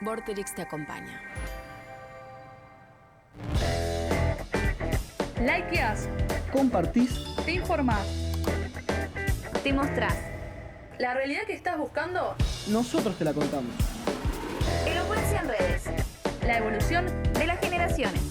Vorterix te acompaña. Likeás, Compartís. te informás. Te mostrás. La realidad que estás buscando, Nosotros te la contamos. Elocuencia en redes. la evolución De las generaciones.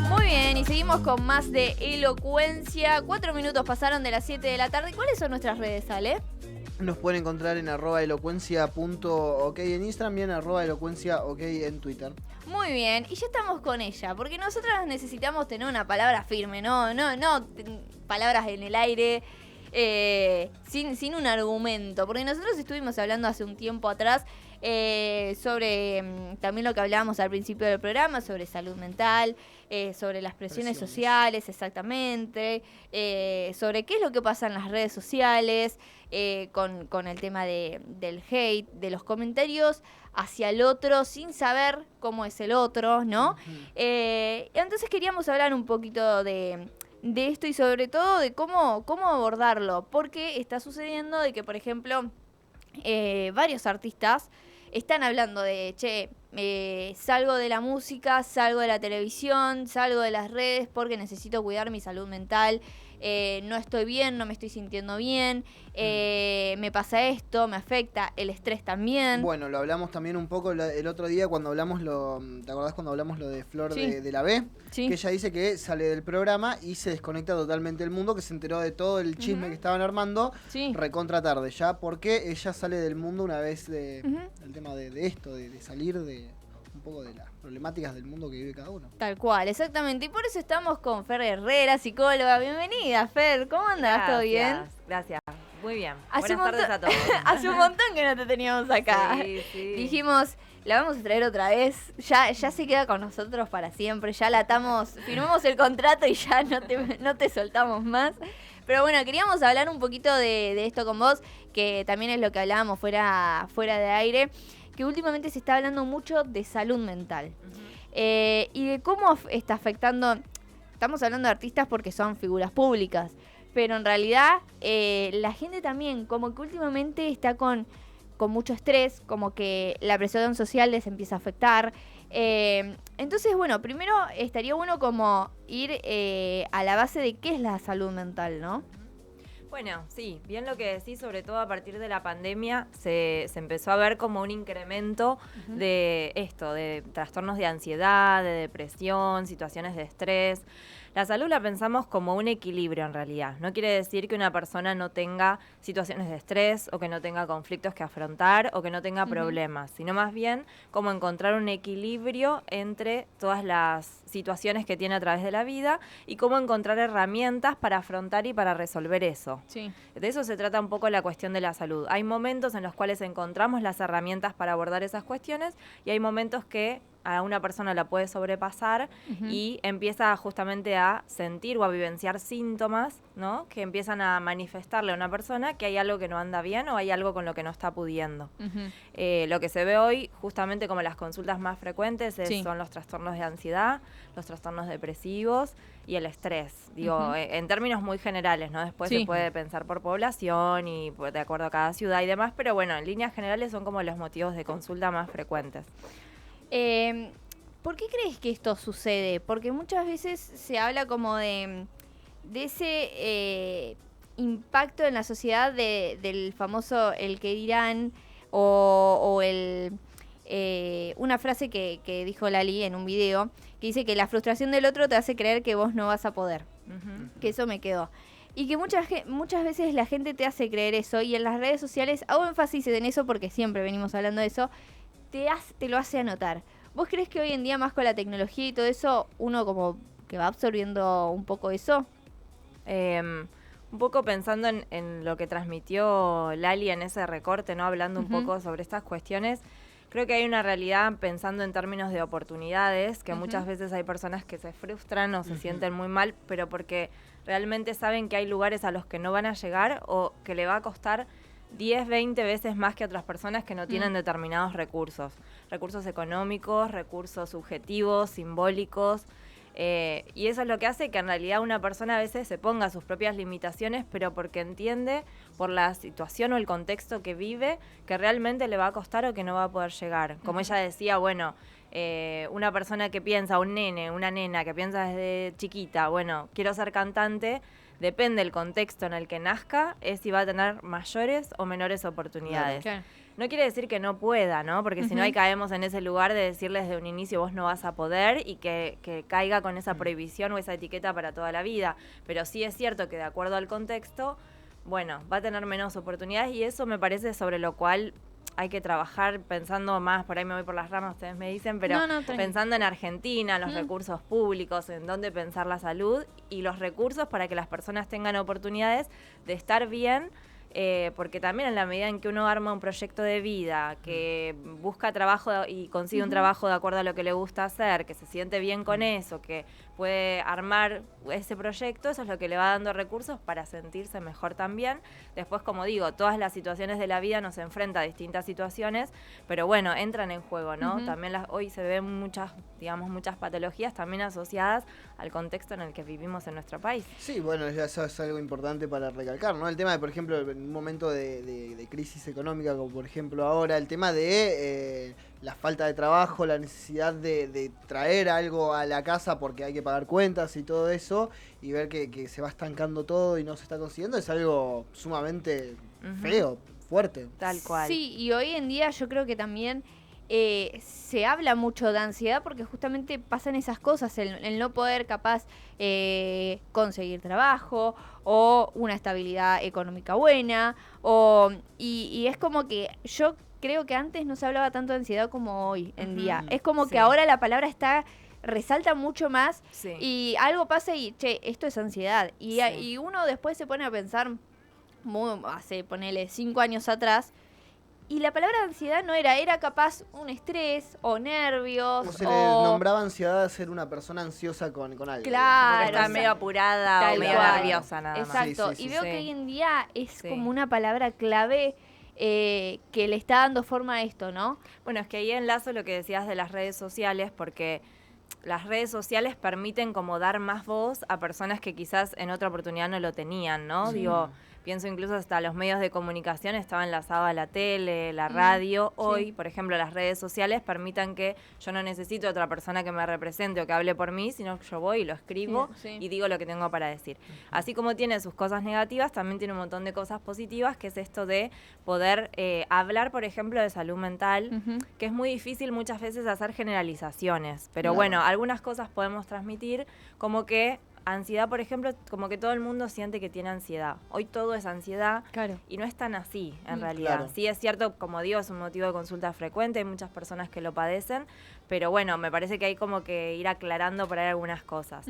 Muy bien, y seguimos con más de elocuencia. 4 minutos pasaron de las 7 de la tarde. ¿Cuáles son nuestras redes, Ale? Nos pueden encontrar en @elocuencia.ok en Instagram y en @elocuenciaok en Twitter. Muy bien, y ya estamos con ella, porque nosotras necesitamos tener una palabra firme, no palabras en el aire, sin un argumento, porque nosotros estuvimos hablando hace un tiempo atrás sobre también lo que hablábamos al principio del programa, sobre salud mental, sobre las presiones sociales, exactamente, sobre qué es lo que pasa en las redes sociales, con el tema del hate, de los comentarios hacia el otro sin saber cómo es el otro, ¿no? Entonces queríamos hablar un poquito de esto y sobre todo de cómo abordarlo, porque está sucediendo de que, por ejemplo, varios artistas están hablando de, salgo de la música, salgo de la televisión, salgo de las redes porque necesito cuidar mi salud mental, no estoy bien, no me estoy sintiendo bien, me pasa esto, me afecta, el estrés también. Bueno, lo hablamos también un poco el otro día cuando hablamos ¿te acordás cuando hablamos lo de Flor Sí. de la B? Sí. Que ella dice que sale del programa y se desconecta totalmente del mundo, que se enteró de todo el chisme que estaban armando Sí. recontra tarde ya, porque ella sale del mundo una vez el tema de esto, de salir de un poco de las problemáticas del mundo que vive cada uno. Tal cual, exactamente. Y por eso estamos con Fer Herrera, psicóloga. Bienvenida, Fer. ¿Cómo andás? ¿Todo bien? Gracias. Muy bien. Hace Buenas tardes a todos. Hace un montón que no te teníamos acá. Sí. Dijimos, la vamos a traer otra vez. Ya se queda con nosotros para siempre. Ya la atamos, firmamos el contrato y ya no te soltamos más. Pero bueno, queríamos hablar un poquito de esto con vos, que también es lo que hablábamos fuera de aire, que últimamente se está hablando mucho de salud mental. Y de cómo está afectando. Estamos hablando de artistas porque son figuras públicas, pero en realidad la gente también como que últimamente está con mucho estrés, como que la presión social les empieza a afectar. Entonces, bueno, primero estaría bueno como ir a la base de qué es la salud mental, ¿no? Bueno, sí, bien lo que decís, sobre todo a partir de la pandemia se empezó a ver como un incremento de esto, de trastornos de ansiedad, de depresión, situaciones de estrés. La salud la pensamos como un equilibrio en realidad. No quiere decir que una persona no tenga situaciones de estrés o que no tenga conflictos que afrontar o que no tenga problemas, sino más bien como encontrar un equilibrio entre todas las situaciones que tiene a través de la vida y cómo encontrar herramientas para afrontar y para resolver eso. Sí. De eso se trata un poco la cuestión de la salud. Hay momentos en los cuales encontramos las herramientas para abordar esas cuestiones y hay momentos que a una persona la puede sobrepasar y empieza justamente a sentir o a vivenciar síntomas, ¿no? Que empiezan a manifestarle a una persona que hay algo que no anda bien o hay algo con lo que no está pudiendo. Lo que se ve hoy, justamente como las consultas más frecuentes, son los trastornos de ansiedad, los trastornos depresivos y el estrés. Digo, en términos muy generales, ¿no? Después se puede pensar por población y de acuerdo a cada ciudad y demás, pero bueno, en líneas generales son como los motivos de consulta más frecuentes. ¿Por qué crees que esto sucede? Porque muchas veces se habla como de ese impacto en la sociedad del famoso el que dirán o el... una frase que dijo Lali en un video, que dice que la frustración del otro te hace creer que vos no vas a poder. Que eso me quedó. Y que muchas veces la gente te hace creer eso, y en las redes sociales, hago énfasis en eso porque siempre venimos hablando de eso, te lo hace anotar. ¿Vos crees que hoy en día, más con la tecnología y todo eso, uno como que va absorbiendo un poco eso? Un poco pensando en lo que transmitió Lali en ese recorte, ¿no? Hablando un poco sobre estas cuestiones, creo que hay una realidad pensando en términos de oportunidades, que muchas veces hay personas que se frustran o se sienten muy mal, pero porque realmente saben que hay lugares a los que no van a llegar o que le va a costar 10, 20 veces más que otras personas que no tienen determinados recursos. Recursos económicos, recursos subjetivos, simbólicos. Y eso es lo que hace que en realidad una persona a veces se ponga sus propias limitaciones, pero porque entiende por la situación o el contexto que vive que realmente le va a costar o que no va a poder llegar. Como ella decía, bueno, una persona que piensa, un nene, una nena que piensa desde chiquita, bueno, quiero ser cantante, depende del contexto en el que nazca, es si va a tener mayores o menores oportunidades. Claro. No quiere decir que no pueda, ¿no? Porque si no, ahí caemos en ese lugar de decirles desde un inicio vos no vas a poder y que caiga con esa prohibición o esa etiqueta para toda la vida. Pero sí es cierto que de acuerdo al contexto, bueno, va a tener menos oportunidades y eso me parece sobre lo cual hay que trabajar pensando más, por ahí me voy por las ramas, ustedes me dicen, pero pensando en Argentina, los recursos públicos, en dónde pensar la salud y los recursos para que las personas tengan oportunidades de estar bien, porque también en la medida en que uno arma un proyecto de vida, que busca trabajo y consigue un trabajo de acuerdo a lo que le gusta hacer, que se siente bien con eso, que puede armar ese proyecto, eso es lo que le va dando recursos para sentirse mejor también. Después, como digo, todas las situaciones de la vida nos enfrentan a distintas situaciones, pero bueno, entran en juego, ¿no? También hoy se ven muchas patologías también asociadas al contexto en el que vivimos en nuestro país. Sí, bueno, ya eso es algo importante para recalcar, ¿no? El tema de, por ejemplo, en un momento de crisis económica, como por ejemplo ahora, el tema de la falta de trabajo, la necesidad de traer algo a la casa porque hay que pagar cuentas y todo eso, y ver que se va estancando todo y no se está consiguiendo, es algo sumamente feo, fuerte. Tal cual. Sí, y hoy en día yo creo que también se habla mucho de ansiedad porque justamente pasan esas cosas, el no poder capaz conseguir trabajo o una estabilidad económica buena, y es como que yo creo que antes no se hablaba tanto de ansiedad como hoy en día. Es como que ahora la palabra resalta mucho más y algo pasa y, che, esto es ansiedad. Y uno después se pone a pensar, ponele 5 años atrás, y la palabra ansiedad no era capaz un estrés o nervios. O se le nombraba ansiedad a ser una persona ansiosa con algo. Claro. Porque está medio apurada o medio nerviosa nada más. Exacto. Y veo que hoy en día es como una palabra clave que le está dando forma a esto, ¿no? Bueno, es que ahí enlazo lo que decías de las redes sociales, porque las redes sociales permiten como dar más voz a personas que quizás en otra oportunidad no lo tenían, ¿no? Sí. Digo, pienso incluso hasta los medios de comunicación estaban enlazados a la tele, la radio. Hoy, por ejemplo, las redes sociales permitan que yo no necesito otra persona que me represente o que hable por mí, sino que yo voy y lo escribo y digo lo que tengo para decir. Así como tiene sus cosas negativas, también tiene un montón de cosas positivas, que es esto de poder hablar, por ejemplo, de salud mental, que es muy difícil muchas veces hacer generalizaciones. Pero bueno, algunas cosas podemos transmitir, como que ansiedad, por ejemplo, como que todo el mundo siente que tiene ansiedad. Hoy todo es ansiedad y no es tan así, en realidad. Claro. Sí es cierto, como digo, es un motivo de consulta frecuente, hay muchas personas que lo padecen, pero bueno, me parece que hay como que ir aclarando por ahí algunas cosas.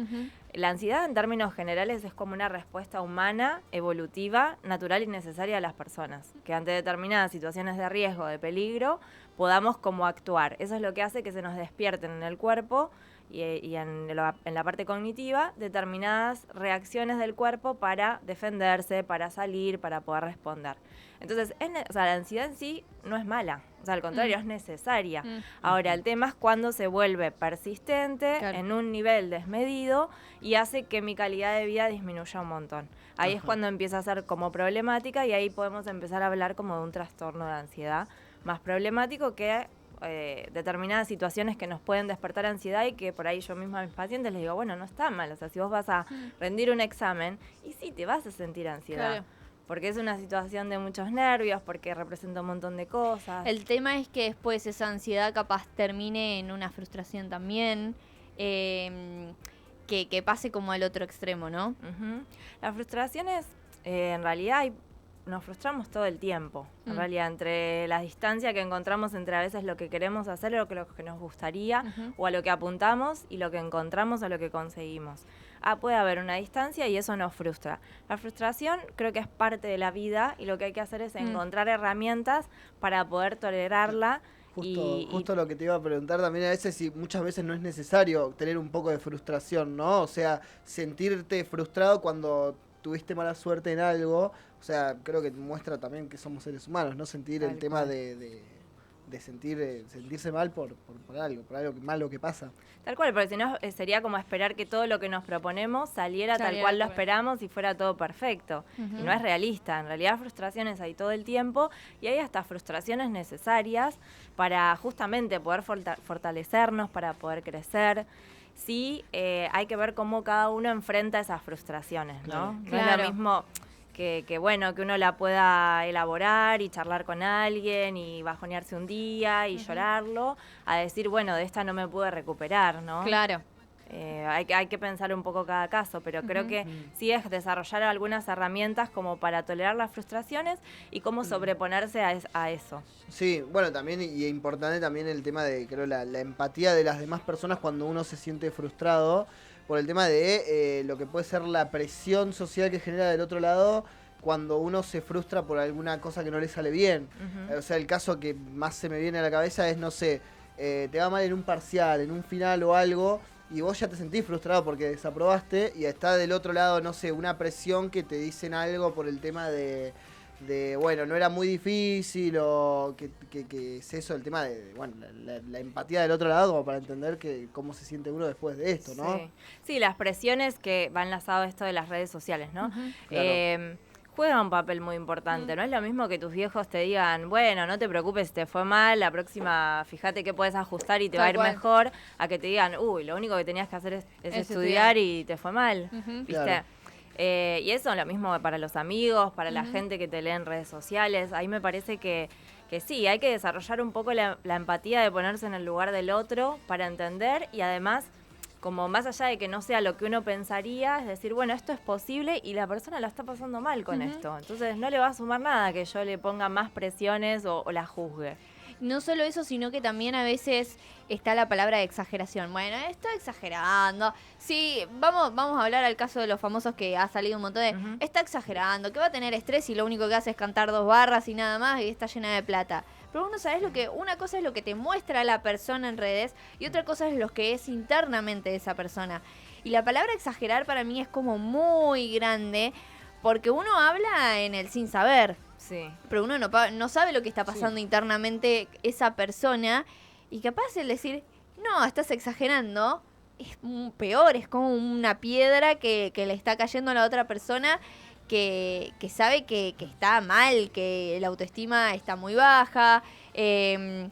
La ansiedad, en términos generales, es como una respuesta humana, evolutiva, natural y necesaria a las personas, que ante determinadas situaciones de riesgo, de peligro, podamos como actuar. Eso es lo que hace que se nos despierten en el cuerpo y en la parte cognitiva determinadas reacciones del cuerpo para defenderse, para salir, para poder responder. Entonces, la ansiedad en sí no es mala, o sea, al contrario, es necesaria. Ahora, el tema es cuando se vuelve persistente, Claro. en un nivel desmedido y hace que mi calidad de vida disminuya un montón. Ahí es cuando empieza a ser como problemática y ahí podemos empezar a hablar como de un trastorno de ansiedad más problemático que determinadas situaciones que nos pueden despertar ansiedad y que por ahí yo misma a mis pacientes les digo, bueno, no está mal, o sea, si vos vas a rendir un examen y sí, te vas a sentir ansiedad. Claro. Porque es una situación de muchos nervios, porque representa un montón de cosas. El tema es que después esa ansiedad capaz termine en una frustración también, que pase como al otro extremo, ¿no? Ujú. La frustración es, en realidad, nos frustramos todo el tiempo. En realidad, entre la distancia que encontramos entre a veces lo que queremos hacer, lo que nos gustaría, o a lo que apuntamos y lo que encontramos o lo que conseguimos. Puede haber una distancia y eso nos frustra. La frustración creo que es parte de la vida y lo que hay que hacer es encontrar herramientas para poder tolerarla. Justo lo que te iba a preguntar también a veces, si muchas veces no es necesario tener un poco de frustración, ¿no? O sea, sentirte frustrado cuando tuviste mala suerte en algo, o sea, creo que muestra también que somos seres humanos, ¿no? Sentir Tal el tema cual. de sentirse mal por algo malo que pasa. Tal cual, porque si no sería como esperar que todo lo que nos proponemos saliera tal cual lo esperamos y fuera todo perfecto. Y no es realista. En realidad frustraciones hay todo el tiempo y hay hasta frustraciones necesarias para justamente poder fortalecernos, para poder crecer. Sí, hay que ver cómo cada uno enfrenta esas frustraciones, ¿no? No es lo mismo que bueno, que uno la pueda elaborar y charlar con alguien y bajonearse un día y llorarlo, a decir, bueno, de esta no me pude recuperar, ¿no? Claro. Hay que pensar un poco cada caso, pero creo que sí es desarrollar algunas herramientas como para tolerar las frustraciones y cómo sobreponerse a eso. Sí, bueno, también, y importante también el tema de, creo, la empatía de las demás personas cuando uno se siente frustrado, por el tema de lo que puede ser la presión social que genera del otro lado cuando uno se frustra por alguna cosa que no le sale bien. O sea, el caso que más se me viene a la cabeza es, no sé, te va mal en un parcial, en un final o algo, y vos ya te sentís frustrado porque desaprobaste, y está del otro lado, no sé, una presión que te dicen algo por el tema de bueno, no era muy difícil, o que es eso, el tema de bueno, la empatía del otro lado, como para entender cómo se siente uno después de esto, ¿no? Sí, las presiones que va enlazado a esto de las redes sociales, ¿no? Claro. Juega un papel muy importante. No es lo mismo que tus viejos te digan, bueno, no te preocupes si te fue mal, la próxima fíjate que puedes ajustar y te va a ir mejor, a que te digan, uy, lo único que tenías que hacer es estudiar y te fue mal, ¿viste? Claro. Y eso es lo mismo para los amigos, para la gente que te lee en redes sociales. Ahí me parece que sí, hay que desarrollar un poco la empatía de ponerse en el lugar del otro para entender y además, como más allá de que no sea lo que uno pensaría, es decir, bueno, esto es posible y la persona la está pasando mal con esto. Entonces no le va a sumar nada que yo le ponga más presiones o la juzgue. No solo eso, sino que también a veces está la palabra de exageración. Bueno, estoy exagerando. Sí, vamos a hablar al caso de los famosos que ha salido un montón de... Está exagerando, que va a tener estrés y lo único que hace es cantar 2 barras y nada más y está llena de plata. Pero uno sabes una cosa es lo que te muestra la persona en redes y otra cosa es lo que es internamente esa persona. Y la palabra exagerar para mí es como muy grande porque uno habla en el sin saber. Sí. Pero uno no sabe lo que está pasando internamente esa persona y capaz el decir, no, estás exagerando, es peor, es como una piedra que le está cayendo a la otra persona que sabe que está mal, que la autoestima está muy baja, que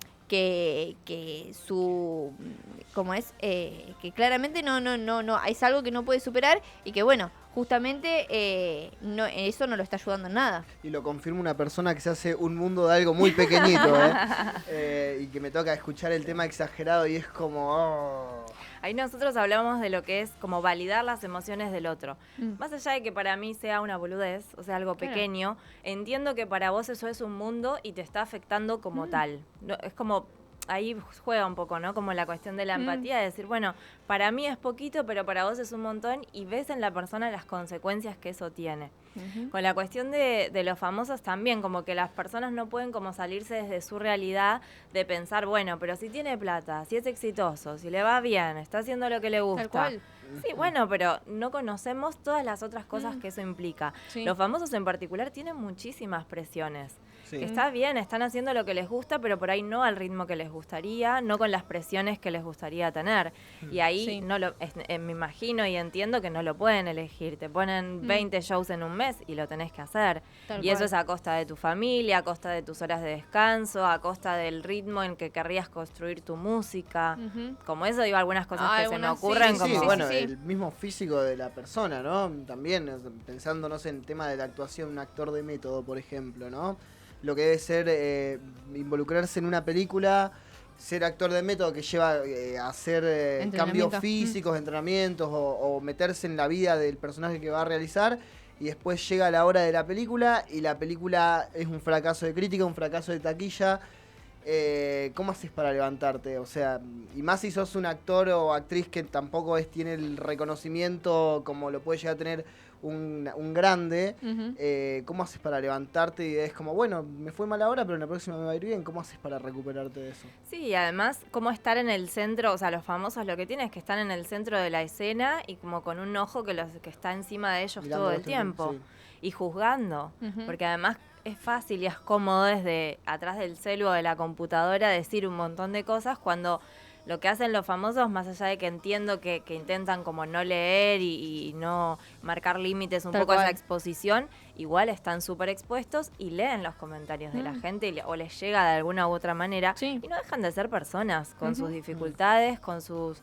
su... ¿Cómo es? Que claramente no es algo que no puede superar y que bueno, justamente eso no lo está ayudando en nada. Y lo confirma una persona que se hace un mundo de algo muy pequeñito, y que me toca escuchar el tema exagerado y es como... oh. Ahí nosotros hablamos de lo que es como validar las emociones del otro. Más allá de que para mí sea una boludez, o sea, algo pequeño, entiendo que para vos eso es un mundo y te está afectando como tal. No, es como ahí juega un poco, ¿no? Como la cuestión de la empatía, de decir, bueno, para mí es poquito, pero para vos es un montón, y ves en la persona las consecuencias que eso tiene. Con la cuestión de los famosos también, como que las personas no pueden como salirse desde su realidad de pensar, bueno, pero si tiene plata, si es exitoso, si le va bien, está haciendo lo que le gusta. Tal cual. Sí, bueno, pero no conocemos todas las otras cosas que eso implica. Sí. Los famosos en particular tienen muchísimas presiones. Sí. Que está bien, están haciendo lo que les gusta, pero por ahí no al ritmo que les gustaría, no con las presiones que les gustaría tener. Y ahí Sí. me imagino y entiendo que no lo pueden elegir. Te ponen 20 shows en un mes y lo tenés que hacer. Tal Y eso cual. es a costa de tu familia, a costa de tus horas de descanso, a costa del ritmo en que querrías construir tu música. Como eso, digo, algunas cosas que se me Algunas sí, ocurren Sí, como... bueno, sí. el mismo físico de la persona, ¿no? También, pensando, no sé, en el tema de la actuación, un actor de método, por ejemplo, ¿no? Lo que debe ser involucrarse en una película, ser actor de método que lleva a hacer cambios Entrenamiento. físicos, entrenamientos o meterse en la vida del personaje que va a realizar y después llega la hora de la película y la película es un fracaso de crítica, un fracaso de taquilla. ¿Cómo haces para levantarte? O sea, y más si sos un actor o actriz que tampoco tiene el reconocimiento como lo puede llegar a tener un grande, ¿cómo haces para levantarte? Y es como, bueno, me fue mal ahora, pero en la próxima me va a ir bien. ¿Cómo haces para recuperarte de eso? Sí, y además, como estar en el centro, o sea, los famosos lo que tienen es que están en el centro de la escena y como con un ojo que está encima de ellos todo el tiempo. Sí. Y juzgando, porque además es fácil y es cómodo desde atrás del celu o de la computadora decir un montón de cosas cuando lo que hacen los famosos, más allá de que entiendo que intentan como no leer y no marcar límites un Tal poco a esa cual. exposición, igual están súper expuestos y leen los comentarios de la gente o les llega de alguna u otra manera Sí. y no dejan de ser personas con sus dificultades, con sus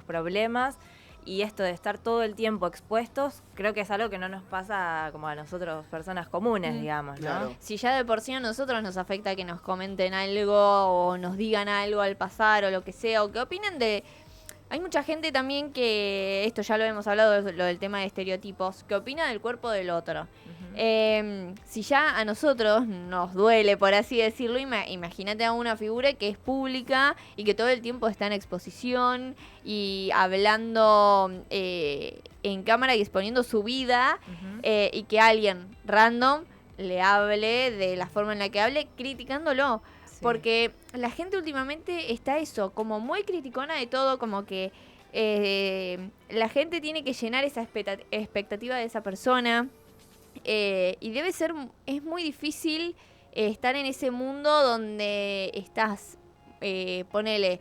problemas. Y esto de estar todo el tiempo expuestos, creo que es algo que no nos pasa como a nosotros, personas comunes, digamos, ¿no? Claro. Si ya de por sí a nosotros nos afecta que nos comenten algo o nos digan algo al pasar o lo que sea, o que opinen de... Hay mucha gente también que, esto ya lo hemos hablado, lo del tema de estereotipos, que opina del cuerpo del otro. Si ya a nosotros nos duele, por así decirlo, imagínate a una figura que es pública y que todo el tiempo está en exposición y hablando en cámara y exponiendo su vida, y que alguien random le hable de la forma en la que hable, criticándolo. Sí. Porque la gente últimamente está eso, como muy criticona de todo, como que la gente tiene que llenar esa expectativa de esa persona. Y es muy difícil estar en ese mundo donde estás, ponele,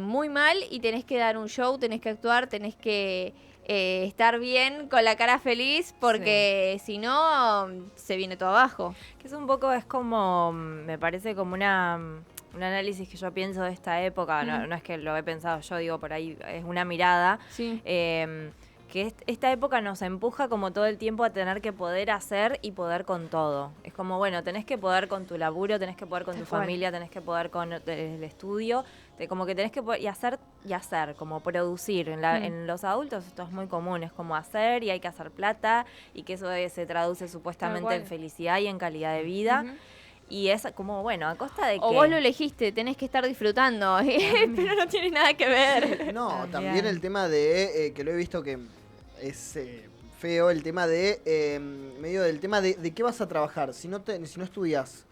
muy mal y tenés que dar un show, tenés que actuar, tenés que estar bien, con la cara feliz, porque si no, se viene todo abajo. Que es un poco, es como, me parece como un análisis que yo pienso de esta época, no es que lo he pensado yo, digo, por ahí es una mirada, Sí. que esta época nos empuja como todo el tiempo a tener que poder hacer y poder con todo. Es como, bueno, tenés que poder con tu laburo, tenés que poder con Tal tu cual. familia, tenés que poder con el estudio, como que tenés que poder y hacer, como producir. En los adultos esto es muy común, es como hacer y hay que hacer plata y que eso se traduce supuestamente cual. en felicidad y en calidad de vida. Y es como, bueno, ¿a costa de O qué? vos lo elegiste, tenés que estar disfrutando, pero no tiene nada que ver. No, También. también el tema de, que lo he visto que es feo, el tema de, medio del tema de qué vas a trabajar. Si no estudias,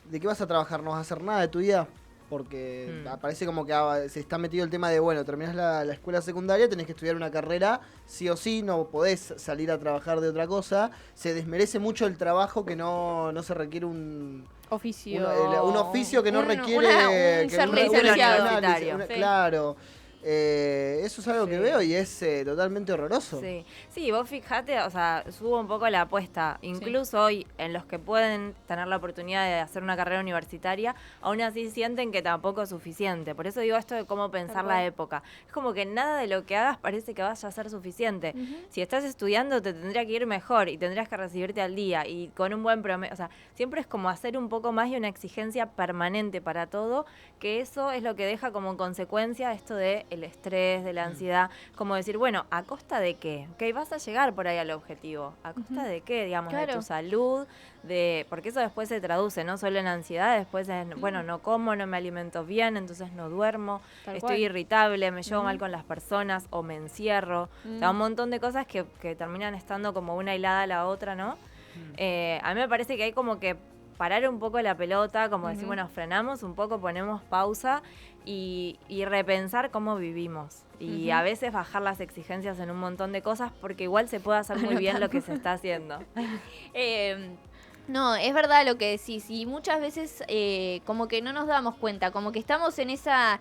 ¿de qué vas a trabajar? ¿No vas a hacer nada de tu vida? Porque parece como que se está metido el tema de, bueno, terminás la escuela secundaria, tenés que estudiar una carrera, sí o sí, no podés salir a trabajar de otra cosa. Se desmerece mucho el trabajo que no se requiere un Oficio. un oficio que no requiere un que ser un licenciado. universitario. Sí. Claro. Eso es algo que Sí. veo y es totalmente horroroso. Sí, vos fijate, o sea, subo un poco la apuesta. Incluso hoy, en los que pueden tener la oportunidad de hacer una carrera universitaria, aún así sienten que tampoco es suficiente. Por eso digo esto de cómo pensar la época. Es como que nada de lo que hagas parece que vaya a ser suficiente. Si estás estudiando, te tendría que ir mejor y tendrías que recibirte al día y con un buen promedio. O sea, siempre es como hacer un poco más y una exigencia permanente para todo, que eso es lo que deja como consecuencia esto de el estrés, de la ansiedad, como decir, bueno, ¿a costa de qué? Ok, vas a llegar por ahí al objetivo. ¿A costa de qué? Digamos, de tu salud, porque eso después se traduce, no solo en ansiedad, después en, bueno, no como, no me alimento bien, entonces no duermo, estoy irritable, me llevo mal con las personas o me encierro. O sea, un montón de cosas que terminan estando como una hilada a la otra, ¿no? A mí me parece que hay como que parar un poco la pelota, como decir, bueno, frenamos un poco, ponemos pausa y repensar cómo vivimos. Y a veces bajar las exigencias en un montón de cosas porque igual se puede hacer muy bien lo que se está haciendo. No, es verdad lo que decís, y muchas veces como que no nos damos cuenta, como que estamos en esa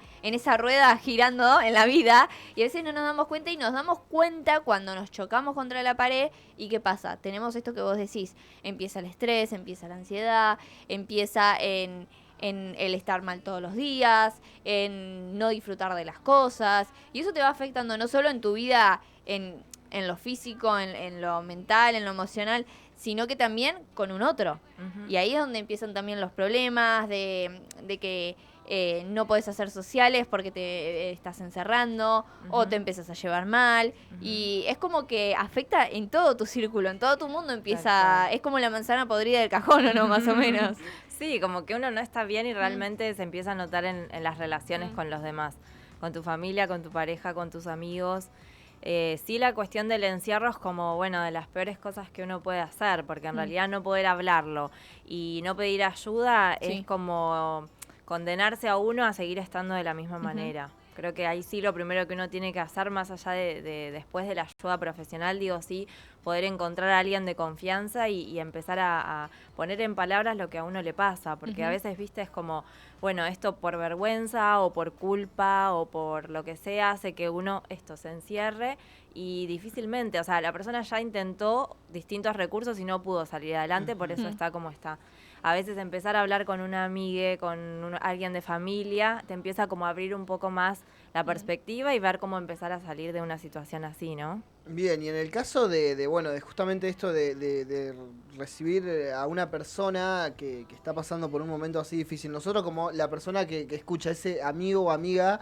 rueda girando en la vida y a veces no nos damos cuenta y nos damos cuenta cuando nos chocamos contra la pared y ¿qué pasa? Tenemos esto que vos decís, empieza el estrés, empieza la ansiedad, empieza en el estar mal todos los días, en no disfrutar de las cosas y eso te va afectando no solo en tu vida, en lo físico, en lo mental, en lo emocional, sino que también con un otro. Y ahí es donde empiezan también los problemas de que no podés hacer sociales porque te estás encerrando o te empiezas a llevar mal. Y es como que afecta en todo tu círculo, en todo tu mundo empieza... Es como la manzana podrida del cajón, ¿o no? Más o menos. Sí, como que uno no está bien y realmente se empieza a notar en las relaciones con los demás. Con tu familia, con tu pareja, con tus amigos. Sí, la cuestión del encierro es como, bueno, de las peores cosas que uno puede hacer, porque en realidad no poder hablarlo y no pedir ayuda es como condenarse a uno a seguir estando de la misma manera. Creo que ahí sí lo primero que uno tiene que hacer, más allá de después de la ayuda profesional, digo, sí, poder encontrar a alguien de confianza y empezar a poner en palabras lo que a uno le pasa, porque a veces, viste, es como, bueno, esto por vergüenza o por culpa o por lo que sea hace que uno se encierre y difícilmente, o sea, la persona ya intentó distintos recursos y no pudo salir adelante, por eso está como está. A veces empezar a hablar con una amiga, con alguien de familia, te empieza como a abrir un poco más la perspectiva y ver cómo empezar a salir de una situación así, ¿no? Bien, y en el caso de justamente esto de recibir a una persona que está pasando por un momento así difícil, nosotros como la persona que escucha, ese amigo o amiga,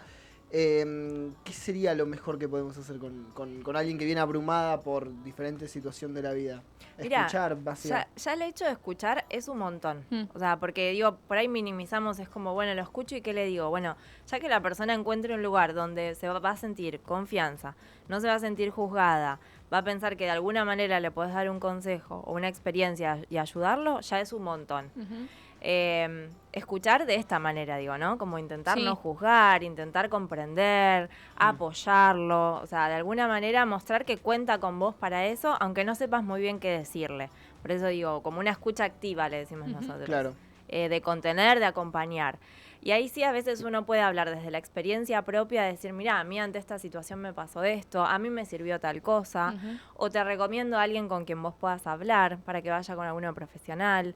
¿qué sería lo mejor que podemos hacer con alguien que viene abrumada por diferentes situaciones de la vida? Escuchar, básicamente. Ya el hecho de escuchar es un montón. O sea, porque digo, por ahí minimizamos, es como, bueno, lo escucho y ¿qué le digo? Bueno, ya que la persona encuentre un lugar donde se va a sentir confianza, no se va a sentir juzgada, va a pensar que de alguna manera le podés dar un consejo o una experiencia y ayudarlo, ya es un montón. Escuchar de esta manera, digo, ¿no? Como intentar no juzgar, intentar comprender, apoyarlo, o sea, de alguna manera mostrar que cuenta con vos para eso, aunque no sepas muy bien qué decirle. Por eso digo, como una escucha activa, le decimos nosotros. Claro. De contener, de acompañar. Y ahí sí a veces uno puede hablar desde la experiencia propia, decir, mira, a mí ante esta situación me pasó esto, a mí me sirvió tal cosa, o te recomiendo a alguien con quien vos puedas hablar para que vaya con alguno profesional.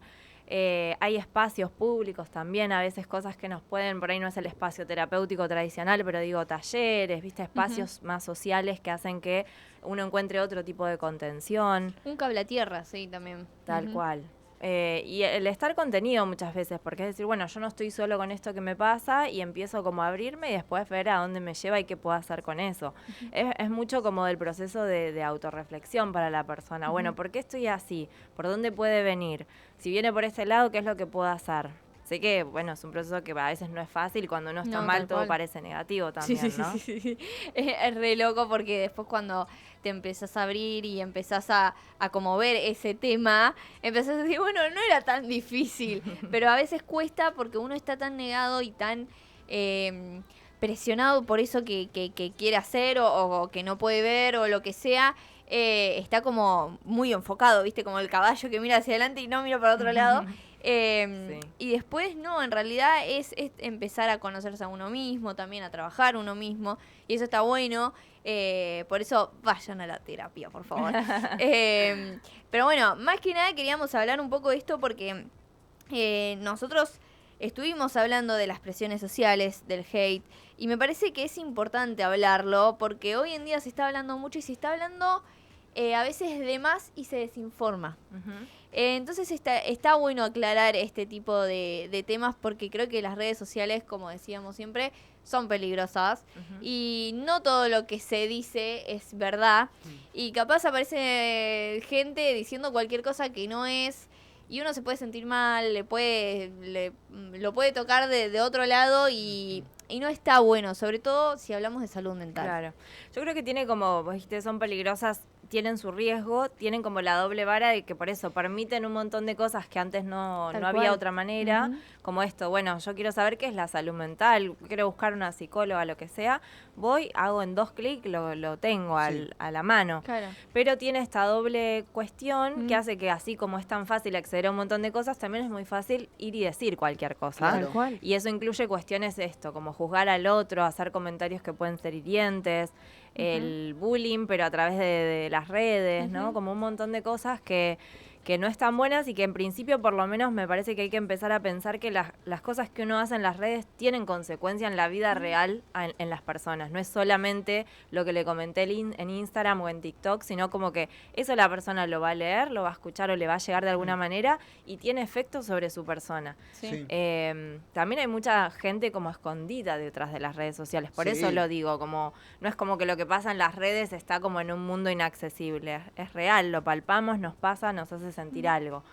Hay espacios públicos también, a veces cosas que nos pueden, por ahí no es el espacio terapéutico tradicional, pero digo talleres, viste, espacios más sociales que hacen que uno encuentre otro tipo de contención. Un cable a tierra, sí, también. Tal cual. Y el estar contenido muchas veces, porque es decir, bueno, yo no estoy solo con esto que me pasa y empiezo como a abrirme y después ver a dónde me lleva y qué puedo hacer con eso. Es mucho como del proceso de autorreflexión para la persona. Bueno, ¿por qué estoy así? ¿Por dónde puede venir? Si viene por este lado, ¿qué es lo que puedo hacer? Sé que, bueno, es un proceso que a veces no es fácil, cuando uno está mal todo parece negativo también, ¿no? Sí. Es re loco porque después cuando te empezás a abrir y empezás a como ver ese tema, empezás a decir, bueno, no era tan difícil, pero a veces cuesta porque uno está tan negado y tan presionado por eso que quiere hacer o que no puede ver o lo que sea. Está como muy enfocado, ¿viste? Como el caballo que mira hacia adelante y no mira para otro lado. Y después, no, en realidad es empezar a conocerse a uno mismo, también a trabajar uno mismo, y eso está bueno. Por eso vayan a la terapia, por favor. Pero bueno, más que nada queríamos hablar un poco de esto porque nosotros estuvimos hablando de las presiones sociales, del hate, y me parece que es importante hablarlo porque hoy en día se está hablando mucho y se está hablando a veces de más y se desinforma. Entonces está bueno aclarar este tipo de temas porque creo que las redes sociales, como decíamos siempre, son peligrosas y no todo lo que se dice es verdad y capaz aparece gente diciendo cualquier cosa que no es y uno se puede sentir mal, lo puede tocar de otro lado y no está bueno, sobre todo si hablamos de salud mental. Claro. Yo creo que tiene como, vos dijiste, son peligrosas, tienen su riesgo, tienen como la doble vara de que por eso permiten un montón de cosas que antes no había otra manera, como esto, bueno, yo quiero saber qué es la salud mental, quiero buscar una psicóloga, lo que sea, voy, hago en 2 clics, lo tengo a la mano. Claro. Pero tiene esta doble cuestión que hace que así como es tan fácil acceder a un montón de cosas, también es muy fácil ir y decir cualquier cosa. Claro. Y eso incluye cuestiones como juzgar al otro, hacer comentarios que pueden ser hirientes, el bullying, pero a través de las redes, ¿no? Como un montón de cosas que no están buenas y que en principio por lo menos me parece que hay que empezar a pensar que las cosas que uno hace en las redes tienen consecuencia en la vida real en las personas. No es solamente lo que le comenté en Instagram o en TikTok, sino como que eso la persona lo va a leer, lo va a escuchar o le va a llegar de alguna manera y tiene efecto sobre su persona. Sí. También hay mucha gente como escondida detrás de las redes sociales, por eso lo digo, como no es como que lo que pasa en las redes está como en un mundo inaccesible, es real, lo palpamos, nos pasa, nos hace sentir algo.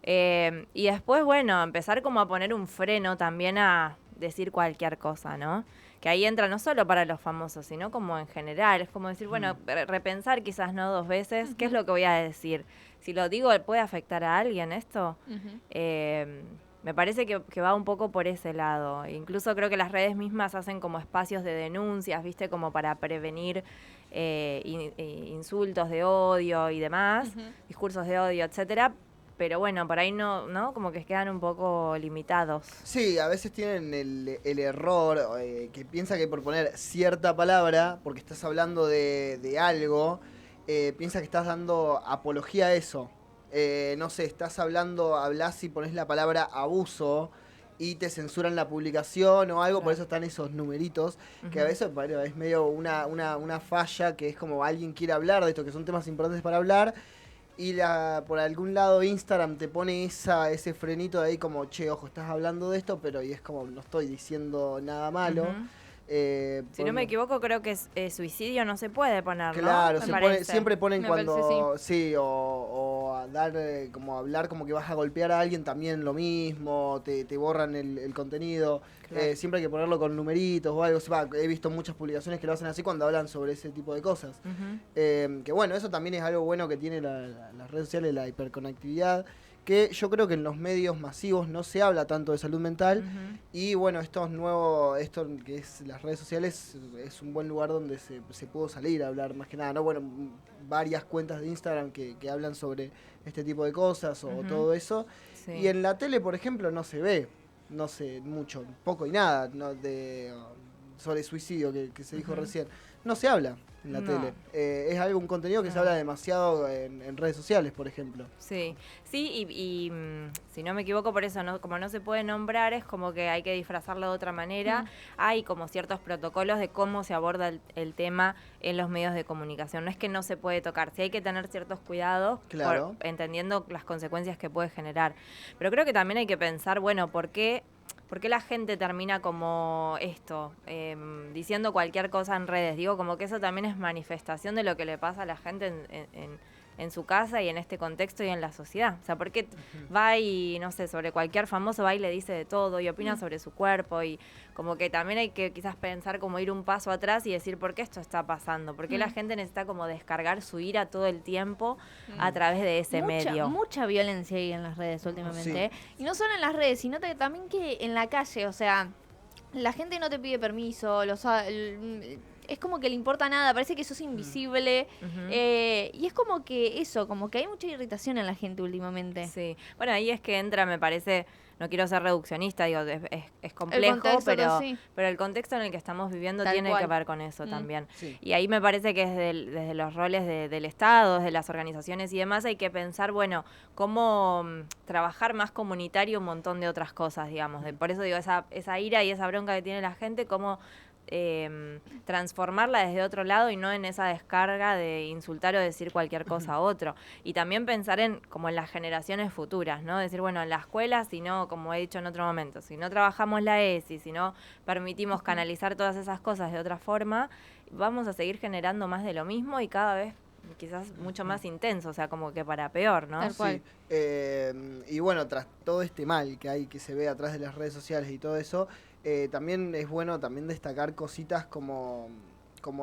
Y después, bueno, empezar como a poner un freno también a decir cualquier cosa, ¿no? Que ahí entra no solo para los famosos, sino como en general. Es como decir, bueno, repensar quizás no 2 veces, ¿qué es lo que voy a decir? Si lo digo, ¿puede afectar a alguien esto? Me parece que va un poco por ese lado. Incluso creo que las redes mismas hacen como espacios de denuncias, ¿viste? Como para prevenir insultos de odio y demás, discursos de odio, etcétera. Pero bueno, por ahí no, como que quedan un poco limitados. Sí, a veces tienen el error que piensa que por poner cierta palabra, porque estás hablando de algo, piensa que estás dando apología a eso. No sé, hablás y pones la palabra abuso y te censuran la publicación o algo, por eso están esos numeritos, que a veces bueno, es medio una falla, que es como alguien quiere hablar de esto, que son temas importantes para hablar, y por algún lado Instagram te pone ese frenito de ahí como, che, ojo, estás hablando de esto, pero y es como, no estoy diciendo nada malo. Si no me equivoco, creo que suicidio no se puede poner, claro, ¿no? siempre ponen Me cuando parece, sí, o a dar como hablar como que vas a golpear a alguien también lo mismo, te borran el contenido. Claro. Siempre hay que ponerlo con numeritos o algo. He visto muchas publicaciones que lo hacen así cuando hablan sobre ese tipo de cosas. Que bueno, eso también es algo bueno que tiene las redes sociales, la hiperconectividad, que yo creo que en los medios masivos no se habla tanto de salud mental. Y bueno, esto que es las redes sociales es un buen lugar donde se pudo salir a hablar más que nada, ¿no? Bueno, varias cuentas de Instagram que hablan sobre este tipo de cosas o todo eso. Sí. Y en la tele, por ejemplo, no se ve, no sé, mucho, poco y nada, ¿no? Sobre suicidio que se dijo recién. No se habla en la tele. Es un contenido que se habla demasiado en redes sociales, por ejemplo. Sí, y si no me equivoco, por eso, como no se puede nombrar, es como que hay que disfrazarlo de otra manera. Hay como ciertos protocolos de cómo se aborda el tema en los medios de comunicación. No es que no se puede tocar, sí hay que tener ciertos cuidados, Claro. entendiendo las consecuencias que puede generar. Pero creo que también hay que pensar, bueno, ¿por qué la gente termina como esto, diciendo cualquier cosa en redes? Digo, como que eso también es manifestación de lo que le pasa a la gente en su casa y en este contexto y en la sociedad. O sea, ¿por qué va y, no sé, sobre cualquier famoso va y le dice de todo y opina sobre su cuerpo? Y como que también hay que quizás pensar como ir un paso atrás y decir, ¿por qué esto está pasando? ¿Por qué la gente necesita como descargar su ira todo el tiempo a través de ese medio? Mucha violencia hay en las redes últimamente. Sí. ¿Eh? Y no solo en las redes, sino también que en la calle. O sea, la gente no te pide permiso, es como que le importa nada, parece que sos invisible. Y es como que hay mucha irritación en la gente últimamente. Sí, bueno, ahí es que entra, me parece, no quiero ser reduccionista, digo, es complejo, pero el contexto en el que estamos viviendo Tal tiene cual. que ver con eso también. Sí. Y ahí me parece que desde los roles del Estado, desde las organizaciones y demás, hay que pensar, bueno, cómo trabajar más comunitario un montón de otras cosas, digamos. Por eso digo, esa ira y esa bronca que tiene la gente, cómo transformarla desde otro lado y no en esa descarga de insultar o decir cualquier cosa a otro. Y también pensar en como en las generaciones futuras, ¿no? Decir, bueno, en la escuela, si no, como he dicho en otro momento, si no trabajamos la ESI, si no permitimos canalizar todas esas cosas de otra forma, vamos a seguir generando más de lo mismo y cada vez quizás mucho más intenso, o sea, como que para peor, ¿no? Tal cual. Sí. Y bueno, tras todo este mal que hay, que se ve atrás de las redes sociales y todo eso, también es bueno también destacar cositas como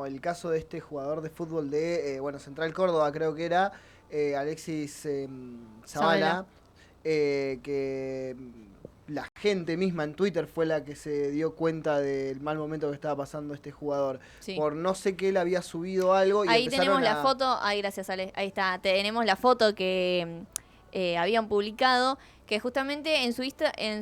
el caso de este jugador de fútbol de, Central Córdoba creo que era, Alexis Zavala, que la gente misma en Twitter fue la que se dio cuenta del mal momento que estaba pasando este jugador. Sí. Por no sé qué, él había subido algo y ahí tenemos empezaron la foto, ahí gracias Ale, ahí está, tenemos la foto que habían publicado, que justamente en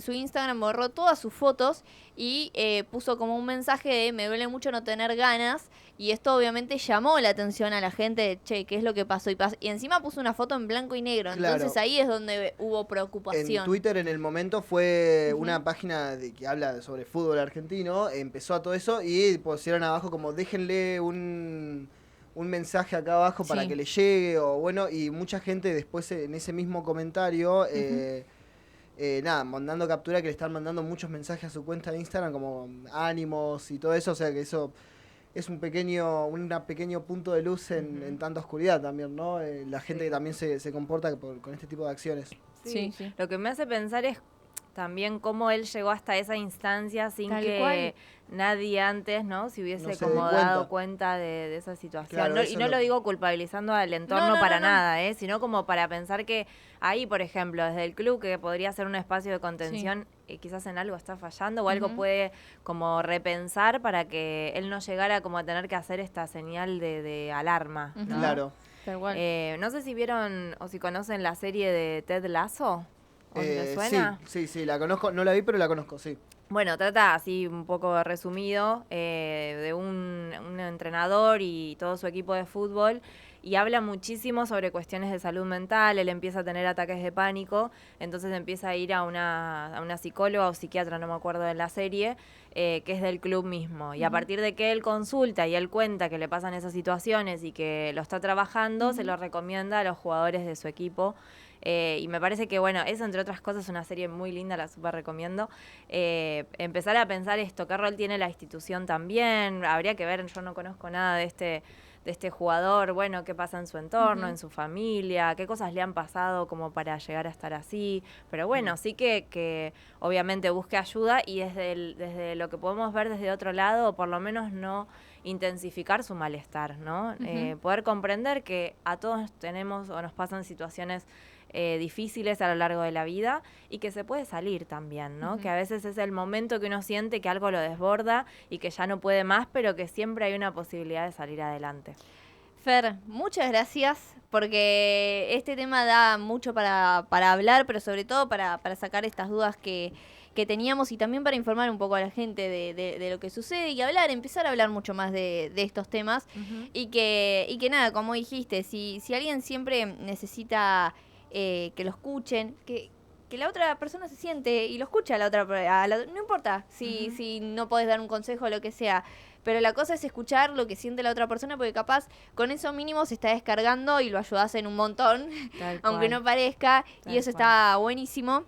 su Instagram borró todas sus fotos y puso como un mensaje de me duele mucho no tener ganas, y esto obviamente llamó la atención a la gente de, che, ¿qué es lo que pasó? Y encima puso una foto en blanco y negro, Claro. Entonces ahí es donde hubo preocupación. En Twitter en el momento fue una página que habla sobre fútbol argentino, empezó a todo eso y pusieron abajo como déjenle un mensaje acá abajo para que le llegue, o bueno, y mucha gente después en ese mismo comentario, mandando captura, que le están mandando muchos mensajes a su cuenta de Instagram como ánimos y todo eso, o sea que eso es un pequeño punto de luz en tanta oscuridad también, ¿no? La gente que también se comporta con este tipo de acciones. Sí. Lo que me hace pensar es también cómo él llegó hasta esa instancia sin Tal que cual. nadie antes, ¿no? Se hubiese No se como dé dado cuenta de esa situación. Claro, No, eso y no es lo lo- digo culpabilizando al entorno No, para no. nada, sino como para pensar que ahí, por ejemplo, desde el club, que podría ser un espacio de contención, quizás en algo está fallando o algo puede como repensar para que él no llegara como a tener que hacer esta señal de alarma, ¿no? Claro. Tal cual. No sé si vieron o si conocen la serie de Ted Lasso. ¿O les suena? Sí, la conozco, no la vi, pero la conozco, sí. Bueno, trata así un poco resumido de un entrenador y todo su equipo de fútbol, y habla muchísimo sobre cuestiones de salud mental. Él empieza a tener ataques de pánico, entonces empieza a ir a una psicóloga o psiquiatra, no me acuerdo de la serie, que es del club mismo. Y a partir de que él consulta y él cuenta que le pasan esas situaciones y que lo está trabajando, se lo recomienda a los jugadores de su equipo. Y me parece que, bueno, eso entre otras cosas es una serie muy linda, la súper recomiendo. Empezar a pensar esto, qué rol tiene la institución también, habría que ver, yo no conozco nada de este jugador, bueno, qué pasa en su entorno, en su familia, qué cosas le han pasado como para llegar a estar así, pero bueno, sí que obviamente busque ayuda y desde lo que podemos ver desde otro lado, o por lo menos no intensificar su malestar, ¿no? Poder comprender que a todos tenemos o nos pasan situaciones difíciles a lo largo de la vida y que se puede salir también, ¿no? Que a veces es el momento que uno siente que algo lo desborda y que ya no puede más, pero que siempre hay una posibilidad de salir adelante. Fer, muchas gracias, porque este tema da mucho para hablar, pero sobre todo para sacar estas dudas que teníamos, y también para informar un poco a la gente de lo que sucede y empezar a hablar mucho más de estos temas. Y que nada, como dijiste, si alguien siempre necesita que lo escuchen, que la otra persona se siente y lo escucha no importa si no podés dar un consejo o lo que sea, pero la cosa es escuchar lo que siente la otra persona, porque capaz con eso mínimo se está descargando y lo ayudás en un montón, aunque no parezca, y eso está buenísimo.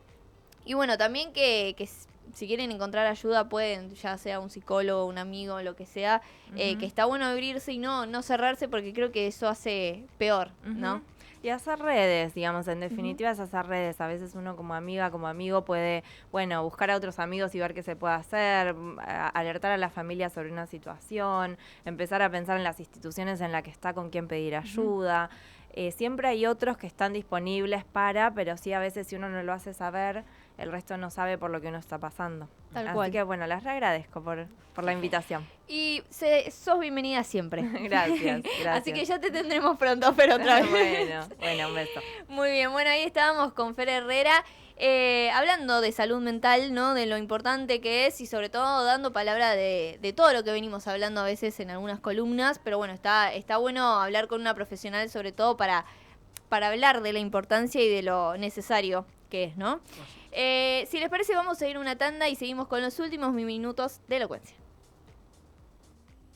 Y bueno, también que si quieren encontrar ayuda pueden, ya sea un psicólogo, un amigo, lo que sea, que está bueno abrirse y no cerrarse, porque creo que eso hace peor, ¿no? Y hacer redes, digamos, en definitiva es hacer redes. A veces uno como amiga, como amigo puede, bueno, buscar a otros amigos y ver qué se puede hacer, alertar a la familia sobre una situación, empezar a pensar en las instituciones en las que está, con quién pedir ayuda. Siempre hay otros que están disponibles pero sí a veces si uno no lo hace saber, el resto no sabe por lo que uno está pasando. Tal cual. Así que bueno, les agradezco por la invitación. Y sos bienvenida siempre. Gracias. Así que ya te tendremos pronto, pero otra vez. Bueno, un beso. Muy bien, bueno, ahí estábamos con Fer Herrera, hablando de salud mental, ¿no? De lo importante que es, y sobre todo dando palabra de todo lo que venimos hablando a veces en algunas columnas, pero bueno, está bueno hablar con una profesional, sobre todo para hablar de la importancia y de lo necesario que es, ¿no? Si les parece, vamos a ir a una tanda y seguimos con los últimos minutos de Elocuencia.